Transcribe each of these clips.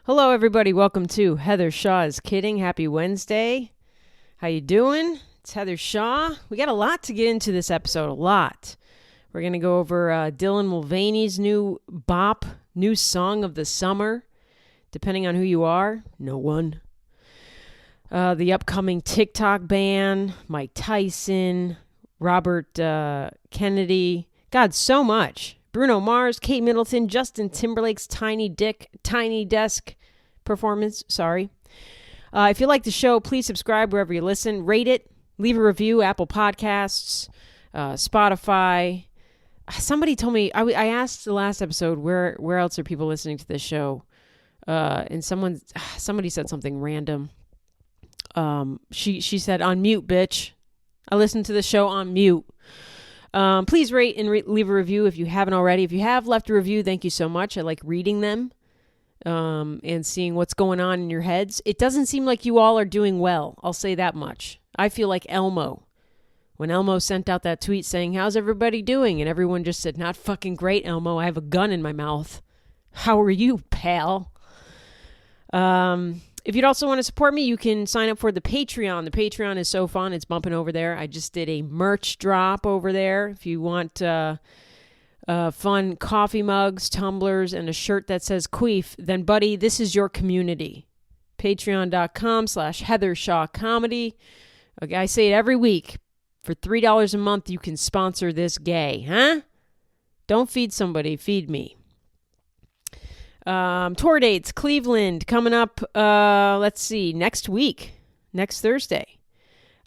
Hello, everybody. Welcome to Heather Shaw is Kidding. Happy Wednesday. How you doing? It's Heather Shaw. We got a lot to get into this episode. A lot. We're going to go over Dylan Mulvaney's new bop, new song of the summer. Depending on who you are, no one. The upcoming TikTok ban, Mike Tyson, Robert Kennedy. God, so much. Bruno Mars, Kate Middleton, Justin Timberlake's Tiny Desk performance. Sorry. If you like the show, please subscribe wherever you listen. Rate it. Leave a review. Apple Podcasts, Spotify. Somebody told me, I asked the last episode, where else are people listening to this show? And somebody said something random. She said, on mute, bitch. I listen to the show on mute. Please rate and leave a review if you haven't already. If you have left a review, thank you so much. I like reading them and seeing what's going on in your heads. It doesn't seem like you all are doing well. I'll say that much. I feel like Elmo. When Elmo sent out that tweet saying, how's everybody doing? And everyone just said, not fucking great, Elmo. I have a gun in my mouth. How are you, pal? If you'd also want to support me, you can sign up for the Patreon. The Patreon is so fun. It's bumping over there. I just did a merch drop over there. If you want fun coffee mugs, tumblers, and a shirt that says Queef, then, buddy, this is your community. Patreon.com/Heather Shaw Comedy. Okay, I say it every week. For $3 a month, you can sponsor this gay, huh? Don't feed somebody, feed me. Tour dates, Cleveland, coming up, let's see, next Thursday.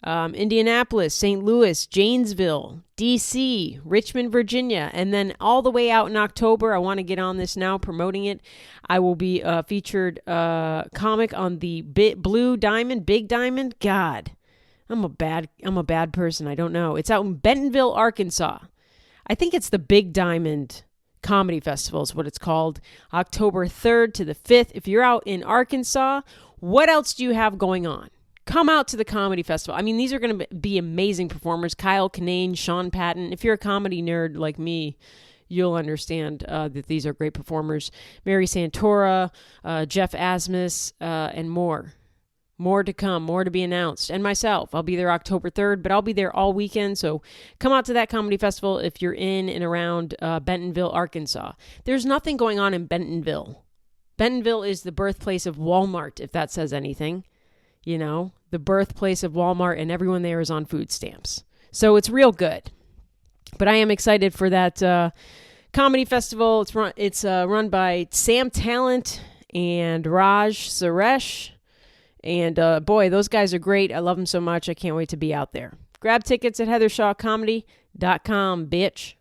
Indianapolis, St. Louis, Janesville, D.C., Richmond, Virginia, and then all the way out in October, I want to get on this now, promoting it. I will be featured comic on the Big Diamond. God, I'm a bad person. I don't know. It's out in Bentonville, Arkansas. I think it's the Big Diamond Comedy Festival is what it's called. October 3rd to the 5th. If you're out in Arkansas, what else do you have going on? Come out to the comedy festival. I mean, these are going to be amazing performers. Kyle Kinane, Sean Patton. If you're a comedy nerd like me, you'll understand that these are great performers. Mary Santora, Jeff Asmus, and more. More to come, more to be announced. And myself, I'll be there October 3rd, but I'll be there all weekend. So come out to that comedy festival if you're in and around Bentonville, Arkansas. There's nothing going on in Bentonville. Bentonville is the birthplace of Walmart, if that says anything. You know, the birthplace of Walmart, and everyone there is on food stamps. So it's real good. But I am excited for that comedy festival. It's run by Sam Talent and Raj Suresh. And boy, those guys are great. I love them so much. I can't wait to be out there. Grab tickets at heathershawcomedy.com, bitch.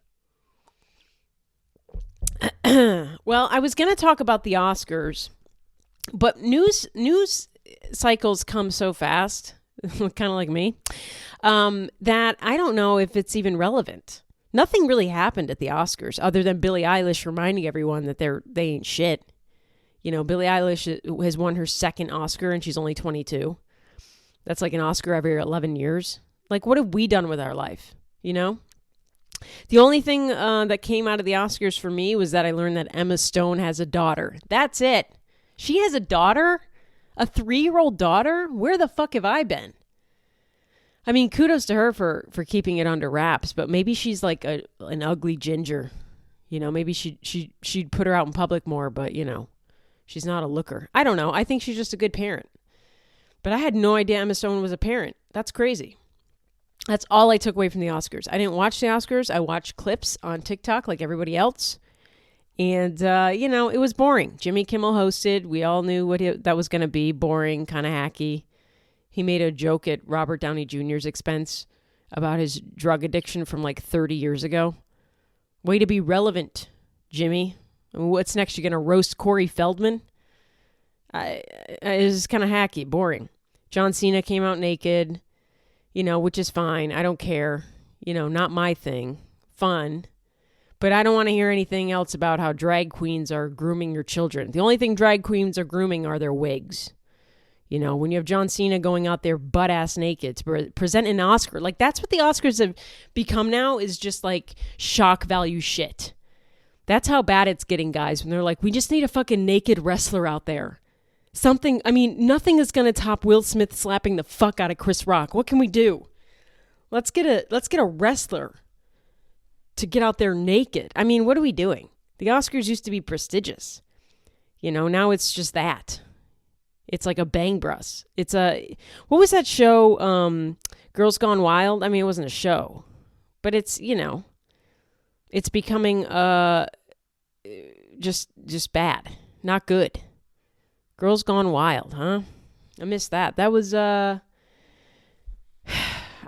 Well, I was going to talk about the Oscars, but news cycles come so fast, kind of like me, that I don't know if it's even relevant. Nothing really happened at the Oscars other than Billie Eilish reminding everyone that they ain't shit. You know, Billie Eilish has won her second Oscar and she's only 22. That's like an Oscar every 11 years. Like, what have we done with our life? You know? The only thing that came out of the Oscars for me was that I learned that Emma Stone has a daughter. That's it. She has a daughter? A 3-year-old daughter? Where the fuck have I been? I mean, kudos to her for keeping it under wraps, but maybe she's like an ugly ginger. You know, maybe she'd put her out in public more, but, you know. She's not a looker. I don't know. I think she's just a good parent. But I had no idea Emma Stone was a parent. That's crazy. That's all I took away from the Oscars. I didn't watch the Oscars. I watched clips on TikTok like everybody else. And, you know, it was boring. Jimmy Kimmel hosted. We all knew what that was going to be. Boring, kind of hacky. He made a joke at Robert Downey Jr.'s expense about his drug addiction from like 30 years ago. Way to be relevant, Jimmy. What's next? You're going to roast Corey Feldman? It's kind of hacky, boring. John Cena came out naked, you know, which is fine. I don't care. You know, not my thing. Fun. But I don't want to hear anything else about how drag queens are grooming your children. The only thing drag queens are grooming are their wigs. You know, when you have John Cena going out there butt-ass naked to present an Oscar. Like, that's what the Oscars have become now, is just like shock value shit. That's how bad it's getting, guys, when they're like, we just need a fucking naked wrestler out there. Something, I mean, nothing is going to top Will Smith slapping the fuck out of Chris Rock. What can we do? Let's get a wrestler to get out there naked. I mean, what are we doing? The Oscars used to be prestigious. You know, now it's just that. It's like a bang brush. It's what was that show, Girls Gone Wild? I mean, it wasn't a show. But it's, you know, it's becoming just bad. Not good. Girls Gone Wild, huh? I missed that. That was, I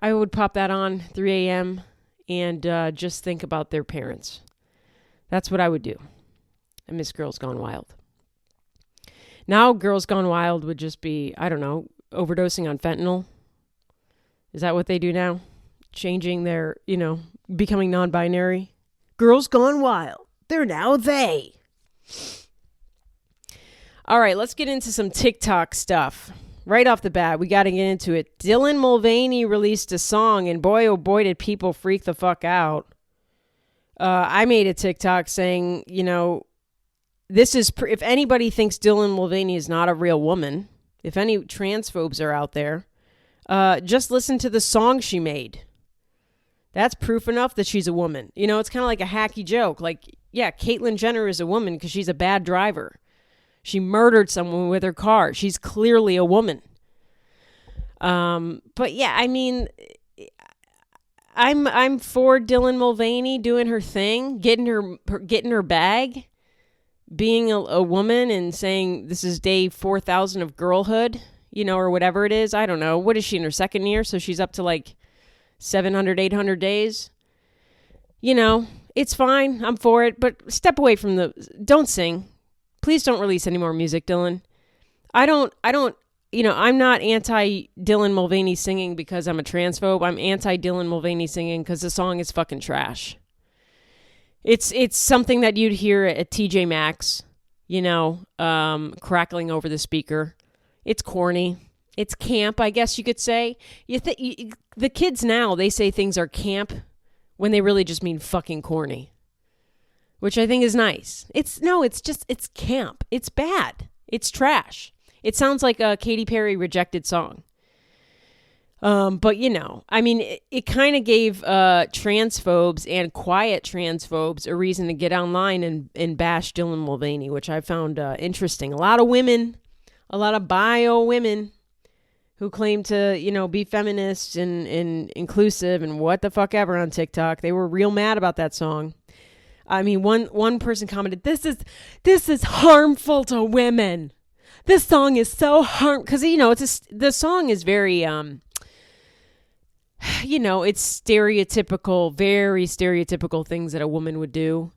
would pop that on 3 a.m. and just think about their parents. That's what I would do. I miss Girls Gone Wild. Now Girls Gone Wild would just be, I don't know, overdosing on fentanyl. Is that what they do now? Changing their, you know, becoming non-binary? Girls Gone Wild. They're now they. All right, let's get into some TikTok stuff. Right off the bat, we got to get into it. Dylan Mulvaney released a song, and boy, oh boy, did people freak the fuck out. I made a TikTok saying, you know, this is, if anybody thinks Dylan Mulvaney is not a real woman, if any transphobes are out there, just listen to the song she made. That's proof enough that she's a woman. You know, it's kind of like a hacky joke. Like, yeah, Caitlyn Jenner is a woman because she's a bad driver. She murdered someone with her car. She's clearly a woman. But yeah, I mean, I'm for Dylan Mulvaney doing her thing, getting her bag, being a woman and saying this is day 4,000 of girlhood, you know, or whatever it is. I don't know. What is she in her second year? So she's up to like 700, 800 days. You know, it's fine. I'm for it. But step away from don't sing. Please don't release any more music, Dylan. I don't, you know, I'm not anti-Dylan Mulvaney singing because I'm a transphobe. I'm anti-Dylan Mulvaney singing because the song is fucking trash. It's something that you'd hear at TJ Maxx, you know, crackling over the speaker. It's corny. It's camp, I guess you could say. The kids now, they say things are camp when they really just mean fucking corny. Which I think is nice. It's camp. It's bad. It's trash. It sounds like a Katy Perry rejected song. But, you know, I mean, it kind of gave transphobes and quiet transphobes a reason to get online and bash Dylan Mulvaney, which I found interesting. A lot of women, a lot of bio women who claim to, you know, be feminists and inclusive and what the fuck ever on TikTok. They were real mad about that song. I mean, one person commented, this is harmful to women. This song is so because, you know, the song is very, you know, it's stereotypical, very stereotypical things that a woman would do.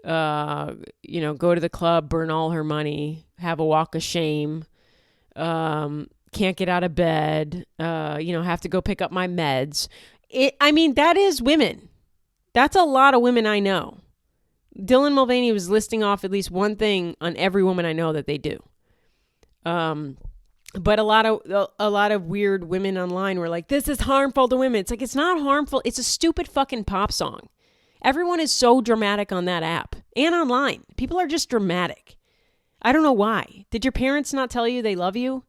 You know, go to the club, burn all her money, have a walk of shame, can't get out of bed, you know, have to go pick up my meds. I mean, that is women. That's a lot of women I know. Dylan Mulvaney was listing off at least one thing on every woman I know that they do. But a lot of weird women online were like, this is harmful to women. It's like, it's not harmful. It's a stupid fucking pop song. Everyone is so dramatic on that app and online. People are just dramatic. I don't know why. Did your parents not tell you they love you?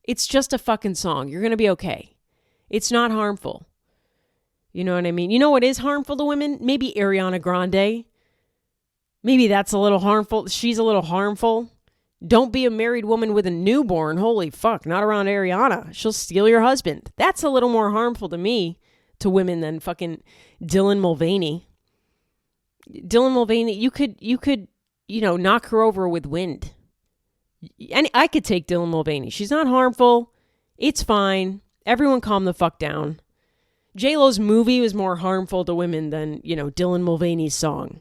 It's just a fucking song. You're going to be okay. It's not harmful. You know what I mean? You know what is harmful to women? Maybe Ariana Grande. Maybe that's a little harmful. She's a little harmful. Don't be a married woman with a newborn. Holy fuck, not around Ariana. She'll steal your husband. That's a little more harmful to me, to women, than fucking Dylan Mulvaney. Dylan Mulvaney, you could, you know, knock her over with wind. And I could take Dylan Mulvaney. She's not harmful. It's fine. Everyone calm the fuck down. J-Lo's movie was more harmful to women than, you know, Dylan Mulvaney's song.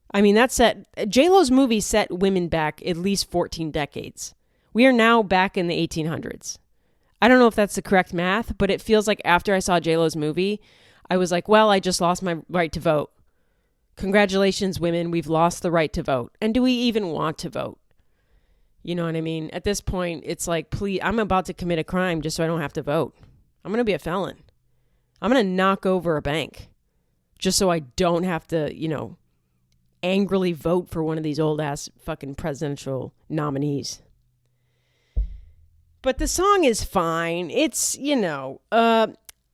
I mean, J-Lo's movie set women back at least 14 decades. We are now back in the 1800s. I don't know if that's the correct math, but it feels like after I saw J-Lo's movie, I was like, well, I just lost my right to vote. Congratulations, women. We've lost the right to vote. And do we even want to vote? You know what I mean? At this point, it's like, please, I'm about to commit a crime just so I don't have to vote. I'm going to be a felon. I'm going to knock over a bank just so I don't have to, you know, angrily vote for one of these old ass fucking presidential nominees. But the song is fine. It's, you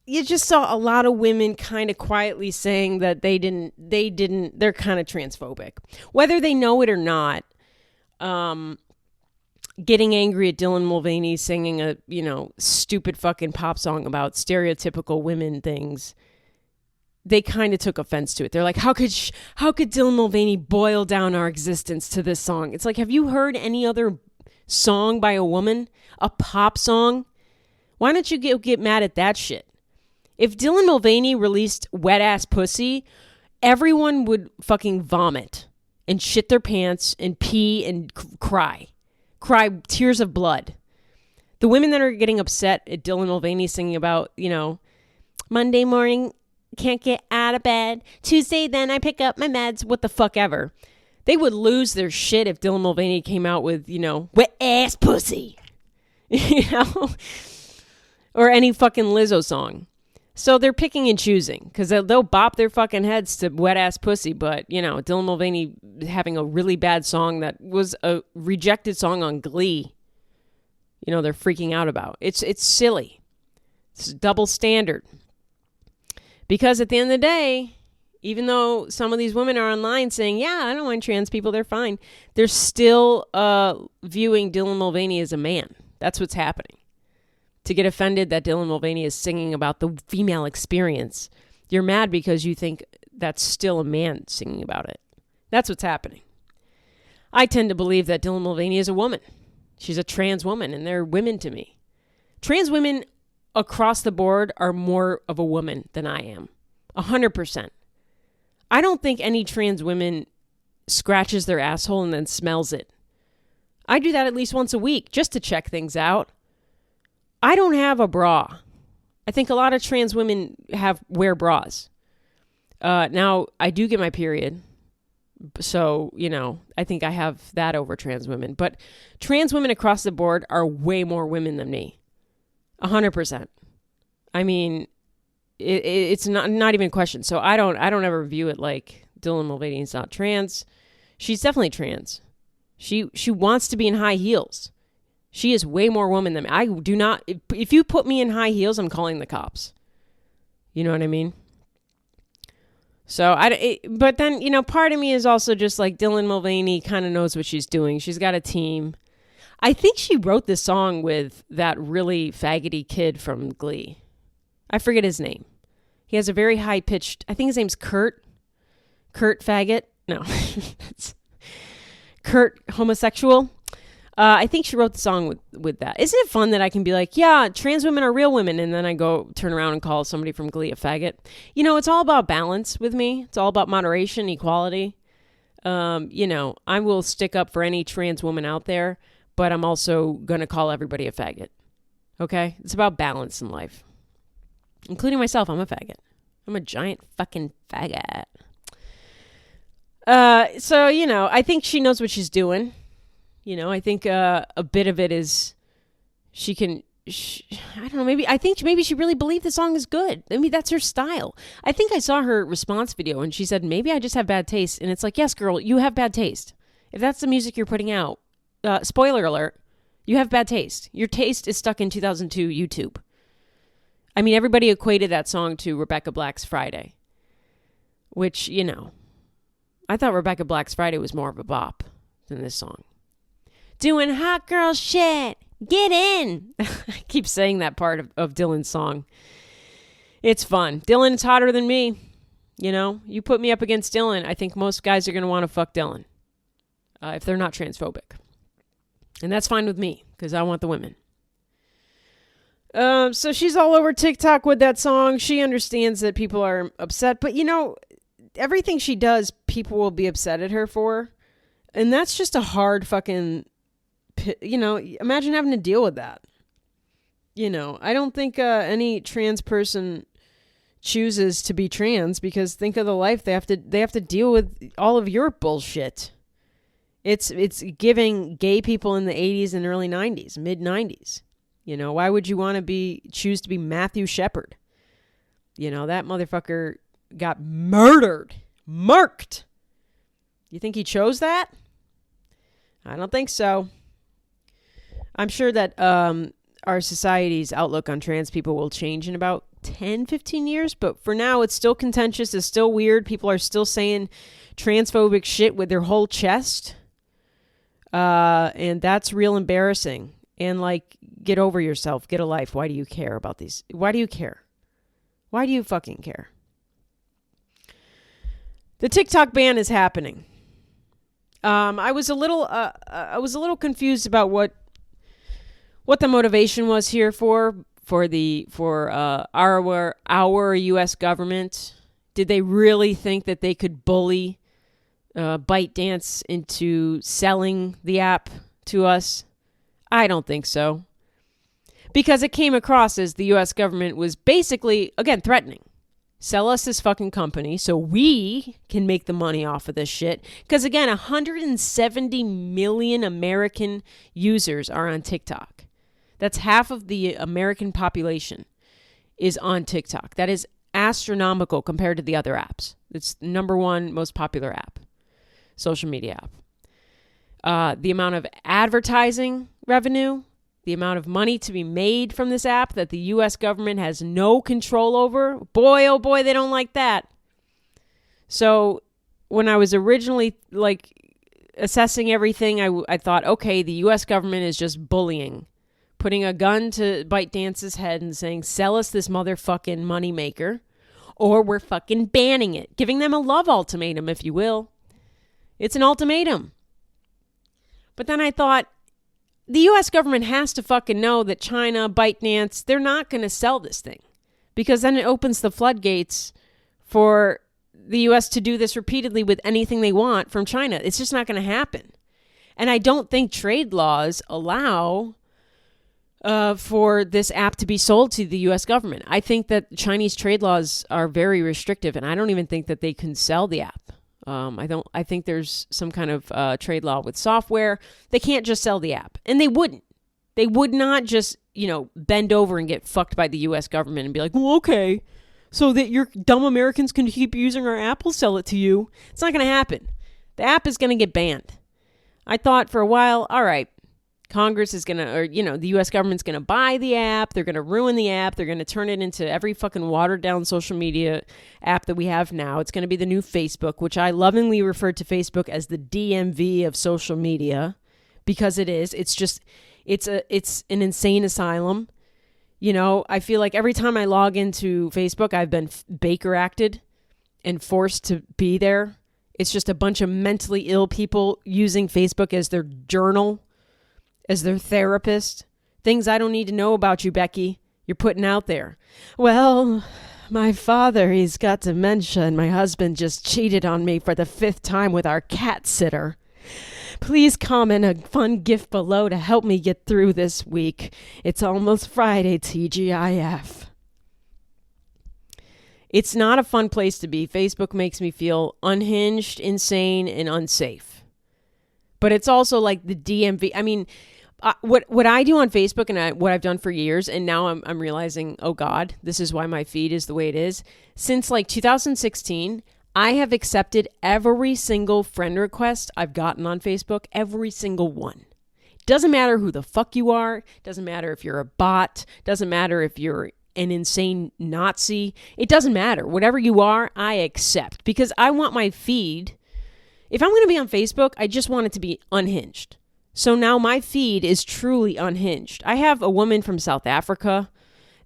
just saw a lot of women kind of quietly saying that they're kind of transphobic. Whether they know it or not, getting angry at Dylan Mulvaney singing a, stupid fucking pop song about stereotypical women things. They kind of took offense to it. They're like, how could Dylan Mulvaney boil down our existence to this song? It's like, have you heard any other song by a woman? A pop song? Why don't you get mad at that shit? If Dylan Mulvaney released Wet Ass Pussy, everyone would fucking vomit and shit their pants and pee and cry tears of blood. The women that are getting upset at Dylan Mulvaney singing about, Monday morning, can't get out of bed. Tuesday, then I pick up my meds. What the fuck ever. They would lose their shit if Dylan Mulvaney came out with, Wet Ass Pussy. Or any fucking Lizzo song. So they're picking and choosing because they'll bop their fucking heads to Wet Ass Pussy. But, Dylan Mulvaney having a really bad song that was a rejected song on Glee, they're freaking out about. It's silly. It's a double standard. Because at the end of the day, even though some of these women are online saying, yeah, I don't mind trans people, they're fine, they're still viewing Dylan Mulvaney as a man. That's what's happening. To get offended that Dylan Mulvaney is singing about the female experience, you're mad because you think that's still a man singing about it. That's what's happening. I tend to believe that Dylan Mulvaney is a woman. She's a trans woman, and they're women to me. Trans women across the board are more of a woman than I am. 100%. I don't think any trans woman scratches their asshole and then smells it. I do that at least once a week just to check things out. I don't have a bra. I think a lot of trans women wear bras. Now, I do get my period. So, I think I have that over trans women. But trans women across the board are way more women than me. 100%. I mean, it's not even a question. So I don't ever view it like Dylan Mulvaney is not trans. She's definitely trans. She wants to be in high heels. She is way more woman than me. I do not. If you put me in high heels, I'm calling the cops. You know what I mean? So but then part of me is also just like Dylan Mulvaney kind of knows what she's doing. She's got a team. I think she wrote this song with that really faggoty kid from Glee. I forget his name. He has a very high-pitched, I think his name's Kurt. Kurt Faggot. No. Kurt Homosexual. I think she wrote the song with that. Isn't it fun that I can be like, yeah, trans women are real women, and then I go turn around and call somebody from Glee a faggot? It's all about balance with me. It's all about moderation, equality. I will stick up for any trans woman out there, but I'm also going to call everybody a faggot. Okay? It's about balance in life. Including myself, I'm a faggot. I'm a giant fucking faggot. So, I think she knows what she's doing. I think a bit of it is I don't know, maybe she really believed the song is good. I mean, that's her style. I think I saw her response video and she said, maybe I just have bad taste. And it's like, yes, girl, you have bad taste. If that's the music you're putting out, spoiler alert, you have bad taste. Your taste is stuck in 2002 YouTube. I mean, everybody equated that song to Rebecca Black's Friday, which, I thought Rebecca Black's Friday was more of a bop than this song. Doing hot girl shit. Get in. I keep saying that part of Dylan's song. It's fun. Dylan's hotter than me. You put me up against Dylan, I think most guys are going to want to fuck Dylan if they're not transphobic. And that's fine with me because I want the women. So she's all over TikTok with that song. She understands that people are upset. But, everything she does, people will be upset at her for. And that's just a hard fucking, imagine having to deal with that. I don't think any trans person chooses to be trans because think of the life they have to deal with all of your bullshit. It's giving gay people in the 80s and early 90s, mid 90s. Why would you want to choose to be Matthew Shepard? That motherfucker got murked. You think he chose that? I don't think so. I'm sure that our society's outlook on trans people will change in about 10, 15 years. But for now, it's still contentious. It's still weird. People are still saying transphobic shit with their whole chest. And that's real embarrassing. And like, get over yourself. Get a life. Why do you care about these? Why do you care? Why do you fucking care? The TikTok ban is happening. I was a little confused about what the motivation was here for our U.S. government. Did they really think that they could bully ByteDance into selling the app to us? I don't think so. Because it came across as the U.S. government was basically, again, threatening. Sell us this fucking company so we can make the money off of this shit. Because again, 170 million American users are on TikTok. That's half of the American population is on TikTok. That is astronomical compared to the other apps. It's the number one most popular app, social media app. The amount of advertising revenue, the amount of money to be made from this app that the U.S. government has no control over, boy, oh boy, they don't like that. So when I was originally assessing everything, I thought, okay, the U.S. government is just bullying, putting a gun to ByteDance's head and saying, sell us this motherfucking moneymaker, or we're fucking banning it, giving them a love ultimatum, if you will. It's an ultimatum. But then I thought, the U.S. government has to fucking know that China, ByteDance, they're not going to sell this thing. Because then it opens the floodgates for the U.S. to do this repeatedly with anything they want from China. It's just not going to happen. And I don't think trade laws allow for this app to be sold to the U.S. government. I think that Chinese trade laws are very restrictive, and I don't even think that they can sell the app. I think there's some kind of trade law with software. They can't just sell the app. And they wouldn't. They would not just, bend over and get fucked by the U.S. government and be like, well, okay, so that your dumb Americans can keep using our app, we'll sell it to you. It's not going to happen. The app is going to get banned. I thought for a while, all right, Congress is going to, or, the U.S. government's going to buy the app. They're going to ruin the app. They're going to turn it into every fucking watered down social media app that we have now. It's going to be the new Facebook, which I lovingly refer to Facebook as the DMV of social media, because it is. It's just, it's an insane asylum. I feel like every time I log into Facebook, I've been Baker acted and forced to be there. It's just a bunch of mentally ill people using Facebook as their journal, as their therapist. Things I don't need to know about you, Becky. You're putting out there. Well, my father, he's got dementia, and my husband just cheated on me for the 5th time with our cat sitter. Please comment a fun gift below to help me get through this week. It's almost Friday, TGIF. It's not a fun place to be. Facebook makes me feel unhinged, insane, and unsafe. But it's also like the DMV. I mean, what I do on Facebook and what I've done for years, and now I'm realizing, oh God, this is why my feed is the way it is. Since 2016, I have accepted every single friend request I've gotten on Facebook, every single one. Doesn't matter who the fuck you are. Doesn't matter if you're a bot. Doesn't matter if you're an insane Nazi. It doesn't matter. Whatever you are, I accept, because I want my feed. If I'm going to be on Facebook, I just want it to be unhinged. So now my feed is truly unhinged. I have a woman from South Africa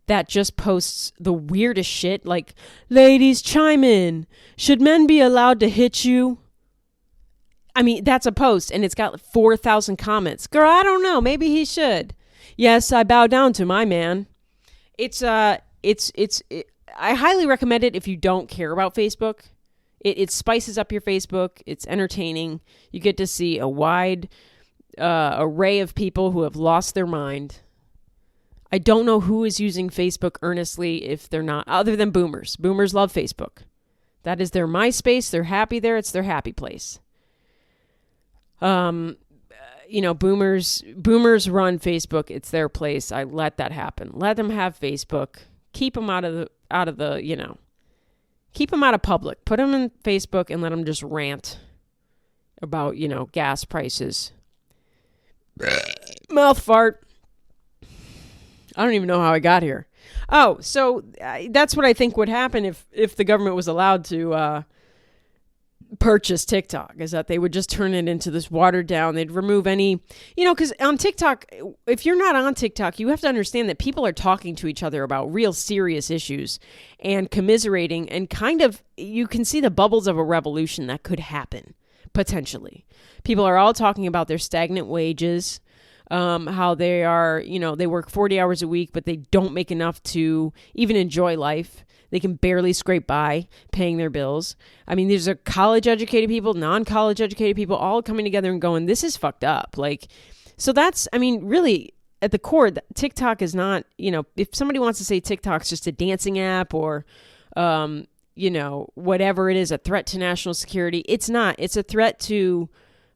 that just posts the weirdest shit, like, ladies, chime in. Should men be allowed to hit you? I mean, that's a post, and it's got 4,000 comments. Girl, I don't know. Maybe he should. Yes, I bow down to my man. I highly recommend it if you don't care about Facebook. It spices up your Facebook. It's entertaining. You get to see a wide array of people who have lost their mind. I don't know who is using Facebook earnestly if they're not, other than boomers. Boomers love Facebook. That is their MySpace. They're happy there. It's their happy place. Boomers run Facebook. It's their place. I let that happen. Let them have Facebook. Keep them out of keep them out of public. Put them in Facebook and let them just rant about, gas prices. Mouth fart. I don't even know how I got here. Oh, so that's what I think would happen if the government was allowed to purchase TikTok, is that they would just turn it into this watered down. They'd remove any, because on TikTok, if you're not on TikTok, you have to understand that people are talking to each other about real serious issues and commiserating, and kind of, you can see the bubbles of a revolution that could happen, potentially. People are all talking about their stagnant wages, how they are, they work 40 hours a week, but they don't make enough to even enjoy life. They can barely scrape by paying their bills. I mean, these are college-educated people, non-college educated people, all coming together and going, this is fucked up. So that's, really, at the core, TikTok is not, if somebody wants to say TikTok's just a dancing app or, whatever it is, a threat to national security, it's not. It's a threat to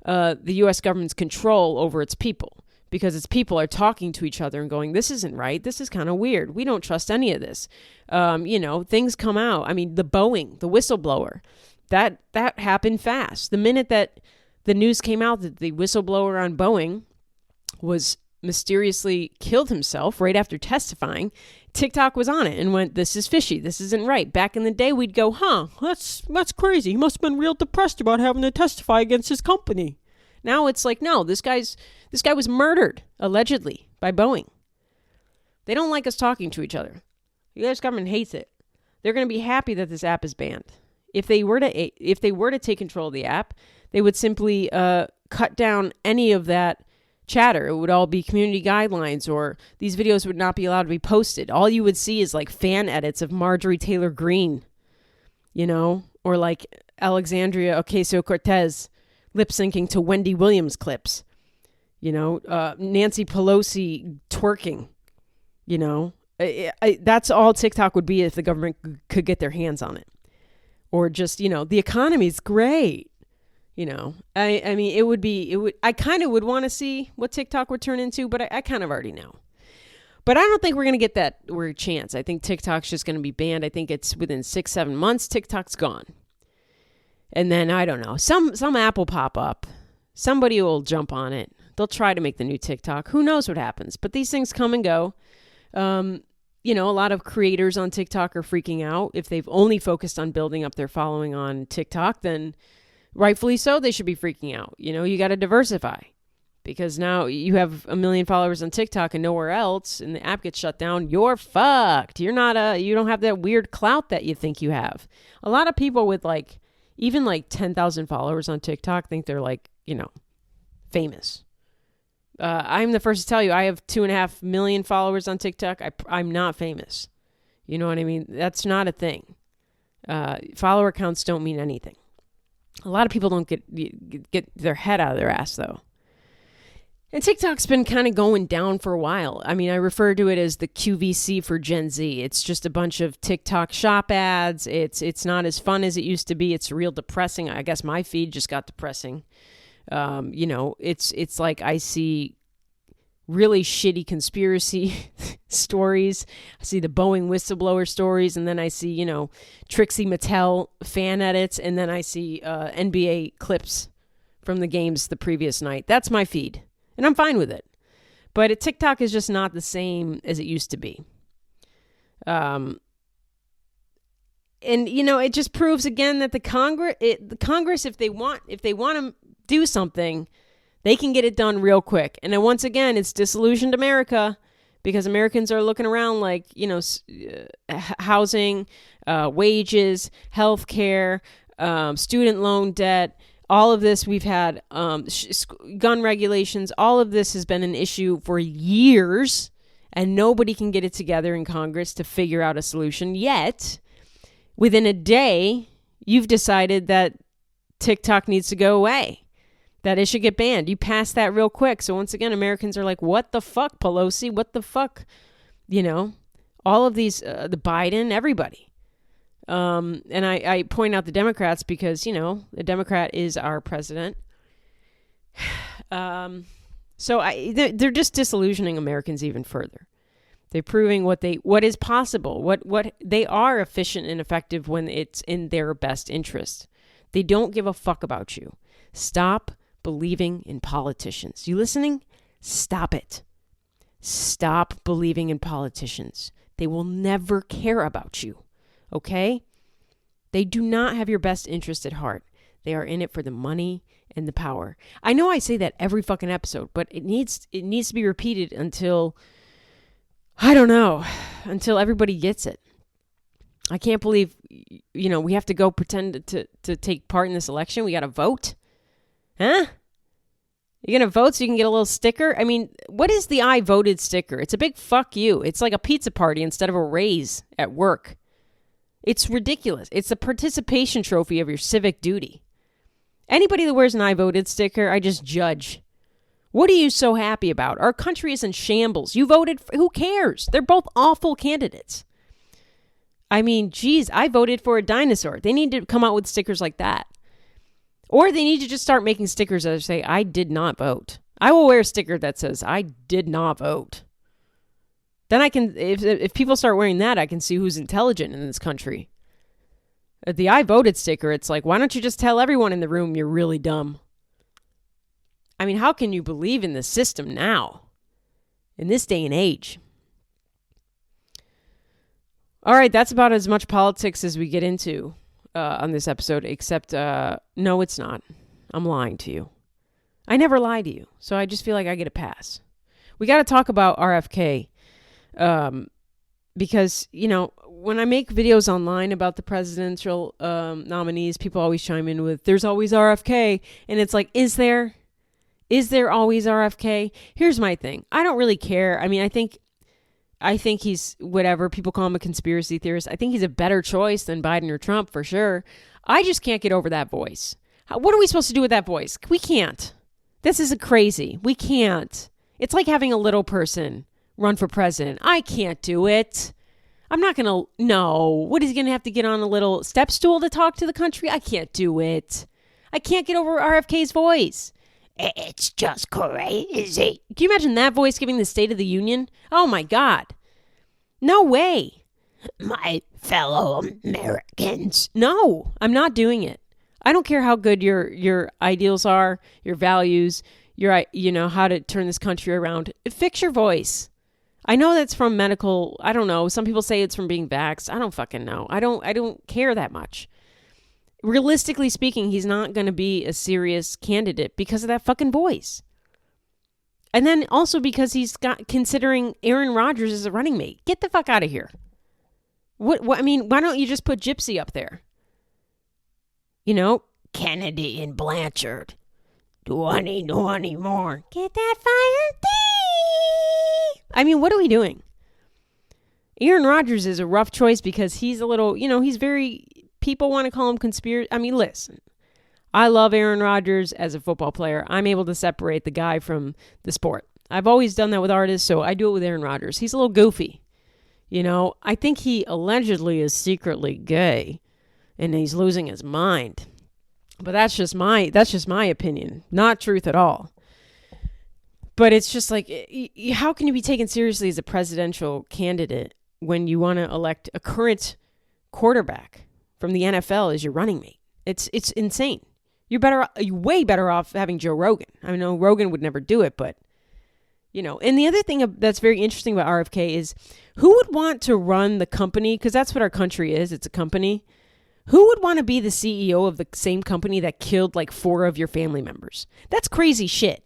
the U.S. government's control over its people. Because its people are talking to each other and going, this isn't right. This is kind of weird. We don't trust any of this. Things come out. The Boeing, the whistleblower, that happened fast. The minute that the news came out that the whistleblower on Boeing was mysteriously killed himself right after testifying, TikTok was on it and went, this is fishy. This isn't right. Back in the day, we'd go, that's crazy. He must have been real depressed about having to testify against his company. Now it's like, no, this guy was murdered, allegedly, by Boeing. They don't like us talking to each other. The U.S. government hates it. They're going to be happy that this app is banned. If they were to take control of the app, they would simply cut down any of that chatter. It would all be community guidelines, or these videos would not be allowed to be posted. All you would see is like fan edits of Marjorie Taylor Greene, or like Alexandria Ocasio-Cortez lip syncing to Wendy Williams clips, Nancy Pelosi twerking, that's all TikTok would be if the government could get their hands on it. Or just, the economy's great. I kind of would want to see what TikTok would turn into, but I kind of already know. But I don't think we're going to get that weird chance. I think TikTok's just going to be banned. I think it's within 6-7 months, TikTok's gone. And then, I don't know, some app will pop up. Somebody will jump on it. They'll try to make the new TikTok. Who knows what happens? But these things come and go. A lot of creators on TikTok are freaking out. If they've only focused on building up their following on TikTok, then rightfully so, they should be freaking out. You got to diversify. Because now you have 1 million followers on TikTok and nowhere else, and the app gets shut down, you're fucked. You don't have that weird clout that you think you have. A lot of people with even 10,000 followers on TikTok think they're famous. I'm the first to tell you, I have 2.5 million followers on TikTok. I'm not famous. You know what I mean? That's not a thing. Follower counts don't mean anything. A lot of people don't get their head out of their ass, though. And TikTok's been kind of going down for a while. I refer to it as the QVC for Gen Z. It's just a bunch of TikTok shop ads. It's not as fun as it used to be. It's real depressing. I guess my feed just got depressing. It's like I see really shitty conspiracy stories. I see the Boeing whistleblower stories, and then I see, Trixie Mattel fan edits, and then I see NBA clips from the games the previous night. That's my feed. And I'm fine with it. But TikTok is just not the same as it used to be. And, it just proves again that the Congress, if they want to do something, they can get it done real quick. And then once again, it's disillusioned America, because Americans are looking around like, housing, wages, healthcare, student loan debt. All of this, we've had gun regulations. All of this has been an issue for years, and nobody can get it together in Congress to figure out a solution. Yet, within a day, you've decided that TikTok needs to go away, that it should get banned. You passed that real quick. So once again, Americans are like, what the fuck, Pelosi? What the fuck? All of these, the Biden, everybody. And I point out the Democrats because, the Democrat is our president. They're just disillusioning Americans even further. They're proving what is possible, what they are efficient and effective when it's in their best interest. They don't give a fuck about you. Stop believing in politicians. You listening? Stop it. stop believing in politicians. They will never care about you. Okay? They do not have your best interest at heart. They are in it for the money and the power. I know I say that every fucking episode, but it needs to be repeated until, I don't know, until everybody gets it. I can't believe, we have to go pretend to take part in this election. We got to vote. Huh? You're going to vote so you can get a little sticker? I mean, what is the I voted sticker? It's a big fuck you. It's like a pizza party instead of a raise at work. It's ridiculous. It's a participation trophy of your civic duty. Anybody that wears an I voted sticker, I just judge. What are you so happy about? Our country is in shambles. You voted who cares? They're both awful candidates. I mean, geez, I voted for a dinosaur. They need to come out with stickers like that. Or they need to just start making stickers that say, I did not vote. I will wear a sticker that says, I did not vote. Then I can, if people start wearing that, I can see who's intelligent in this country. The I voted sticker, it's like, why don't you just tell everyone in the room you're really dumb? I mean, how can you believe in the system now? In this day and age? All right, that's about as much politics as we get into on this episode, except, no, it's not. I'm lying to you. I never lie to you, so I just feel like I get a pass. We got to talk about RFK, because, when I make videos online about the presidential nominees, people always chime in with, there's always RFK, and it's like, is there? Is there always RFK? Here's my thing. I don't really care. I mean, I think he's whatever. People call him a conspiracy theorist. I think he's a better choice than Biden or Trump for sure. I just can't get over that voice. What are we supposed to do with that voice? We can't. This is crazy. We can't. It's like having a little person run for president. I can't do it. I'm not going to. No. What is he going to have to get on a little step stool to talk to the country? I can't do it. I can't get over RFK's voice. It's just crazy. Can you imagine that voice giving the State of the Union? Oh my God. No way. My fellow Americans. No, I'm not doing it. I don't care how good your ideals are, your values, how to turn this country around. Fix your voice. I know that's from medical, I don't know. Some people say it's from being vaxxed. I don't fucking know. I don't care that much. Realistically speaking, he's not going to be a serious candidate because of that fucking voice. And then also because he's considering Aaron Rodgers as a running mate. Get the fuck out of here. What? I mean, why don't you just put Gypsy up there? Kennedy and Blanchard. Do I need more? Get that fire thing. I mean, what are we doing? Aaron Rodgers is a rough choice because he's a little, he's very... People want to call him conspiracy. I mean, listen, I love Aaron Rodgers as a football player. I'm able to separate the guy from the sport. I've always done that with artists, so I do it with Aaron Rodgers. He's a little goofy. I think he allegedly is secretly gay and he's losing his mind. But that's just my opinion. Not truth at all. But it's just like, how can you be taken seriously as a presidential candidate when you want to elect a current quarterback from the NFL as your running mate? It's insane. You're way better off having Joe Rogan. I know Rogan would never do it, but and the other thing that's very interesting about RFK is who would want to run the company? Because that's what our country is. It's a company. Who would want to be the CEO of the same company that killed like 4 of your family members? That's crazy shit.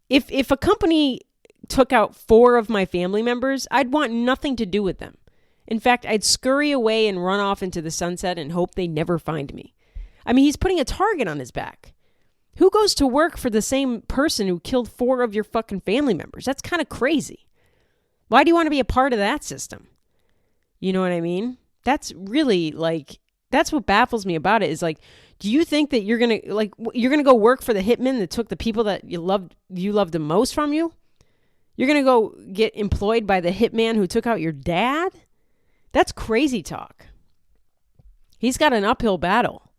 If a company took out 4 of my family members, I'd want nothing to do with them. In fact, I'd scurry away and run off into the sunset and hope they never find me. I mean, he's putting a target on his back. Who goes to work for the same person who killed 4 of your fucking family members? That's kind of crazy. Why do you want to be a part of that system? You know what I mean? That's really that's what baffles me about it is like, do you think that you're going to go work for the hitman that took the people that you loved the most from you? You're going to go get employed by the hitman who took out your dad? That's crazy talk. He's got an uphill battle.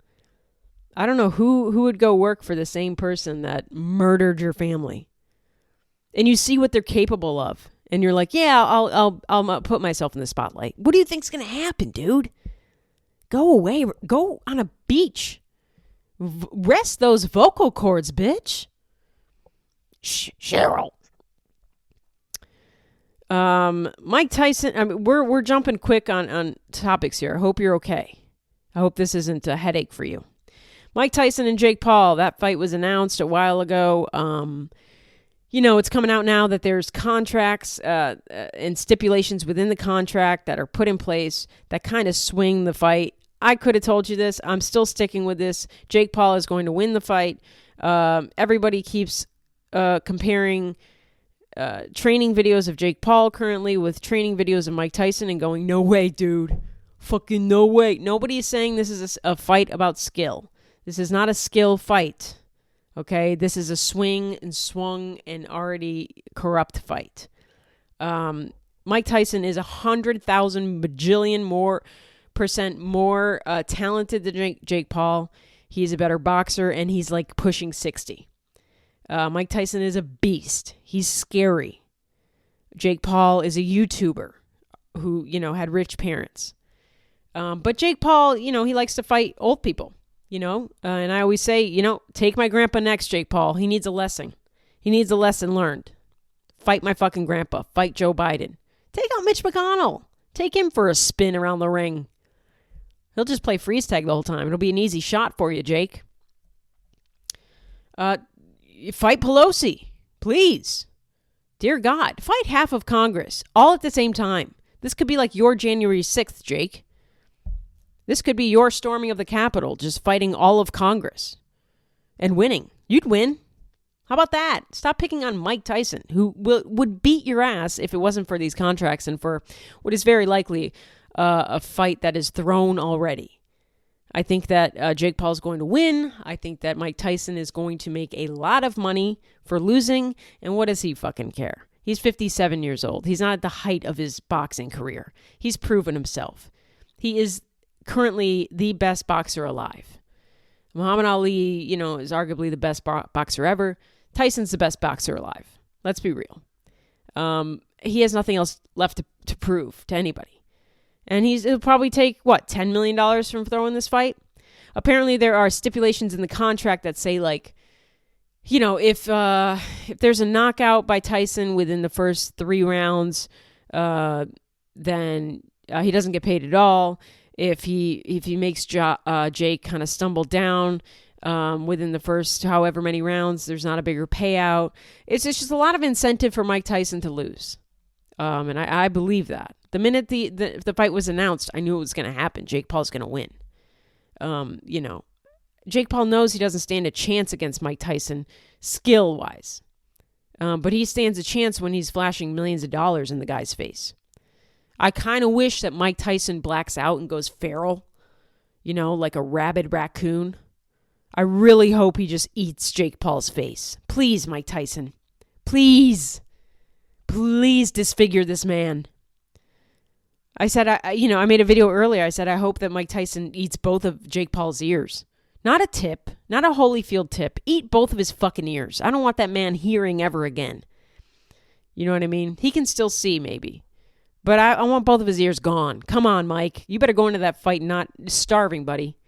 I don't know who would go work for the same person that murdered your family. And you see what they're capable of. And you're like, yeah, I'll put myself in the spotlight. What do you think's going to happen, dude? Go away. Go on a beach. Rest those vocal cords, bitch. Cheryl. Mike Tyson, I mean, we're jumping quick on topics here. I hope you're okay. I hope this isn't a headache for you. Mike Tyson and Jake Paul, that fight was announced a while ago. It's coming out now that there's contracts and stipulations within the contract that are put in place that kind of swing the fight. I could have told you this. I'm still sticking with this. Jake Paul is going to win the fight. Everybody keeps comparing training videos of Jake Paul currently with training videos of Mike Tyson and going, no way, dude. Fucking no way. Nobody is saying this is a fight about skill. This is not a skill fight. Okay? This is a swing and swung and already corrupt fight. Mike Tyson is 100,000 bajillion percent more talented than Jake Paul. He's a better boxer, and he's like pushing 60. Mike Tyson is a beast. He's scary. Jake Paul is a YouTuber who, had rich parents. But Jake Paul, he likes to fight old people, and I always say, take my grandpa next, Jake Paul. He needs a lesson. He needs a lesson learned. Fight my fucking grandpa. Fight Joe Biden. Take out Mitch McConnell. Take him for a spin around the ring. He'll just play freeze tag the whole time. It'll be an easy shot for you, Jake. Fight Pelosi, please. Dear God, fight half of Congress all at the same time. This could be like your January 6th, Jake. This could be your storming of the Capitol, just fighting all of Congress and winning. You'd win. How about that? Stop picking on Mike Tyson, who would beat your ass if it wasn't for these contracts and for what is very likely a fight that is thrown already. I think that Jake Paul is going to win. I think that Mike Tyson is going to make a lot of money for losing. And what does he fucking care? He's 57 years old. He's not at the height of his boxing career. He's proven himself. He is currently the best boxer alive. Muhammad Ali, is arguably the best boxer ever. Tyson's the best boxer alive. Let's be real. He has nothing else left to prove to anybody. And he'll probably take, $10 million from throwing this fight? Apparently there are stipulations in the contract that say, if there's a knockout by Tyson within the first 3 rounds, then he doesn't get paid at all. If he makes Jake kind of stumble down within the first however many rounds, there's not a bigger payout. It's just a lot of incentive for Mike Tyson to lose. And I believe that. The minute the fight was announced, I knew it was going to happen. Jake Paul's going to win. Jake Paul knows he doesn't stand a chance against Mike Tyson skill-wise. But he stands a chance when he's flashing millions of dollars in the guy's face. I kind of wish that Mike Tyson blacks out and goes feral, like a rabid raccoon. I really hope he just eats Jake Paul's face. Please, Mike Tyson. Please. Please disfigure this man. I said, I made a video earlier. I said, I hope that Mike Tyson eats both of Jake Paul's ears. Not a tip. Not a Holyfield tip. Eat both of his fucking ears. I don't want that man hearing ever again. You know what I mean? He can still see, maybe. But I want both of his ears gone. Come on, Mike. You better go into that fight not starving, buddy.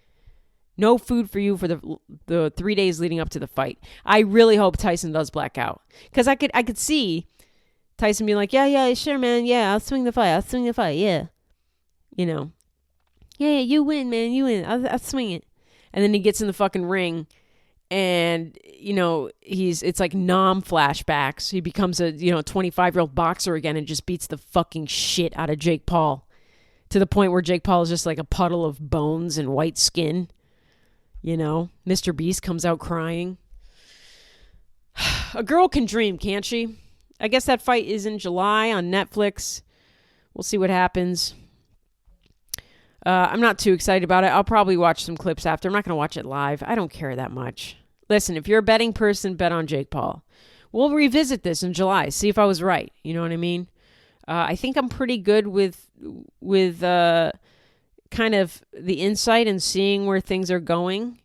No food for you for the 3 days leading up to the fight. I really hope Tyson does black out. Because I could see Tyson being like, yeah, sure, man. Yeah, I'll swing the fight. Yeah. Yeah, you win, man. You win. I'll swing it. And then he gets in the fucking ring and, it's like flashbacks. He becomes a, 25-year-old boxer again and just beats the fucking shit out of Jake Paul to the point where Jake Paul is just like a puddle of bones and white skin. Mr. Beast comes out crying. A girl can dream, can't she? I guess that fight is in July on Netflix. We'll see what happens. I'm not too excited about it. I'll probably watch some clips after. I'm not going to watch it live. I don't care that much. Listen, if you're a betting person, bet on Jake Paul. We'll revisit this in July. See if I was right. You know what I mean? I think I'm pretty good with kind of the insight and seeing where things are going.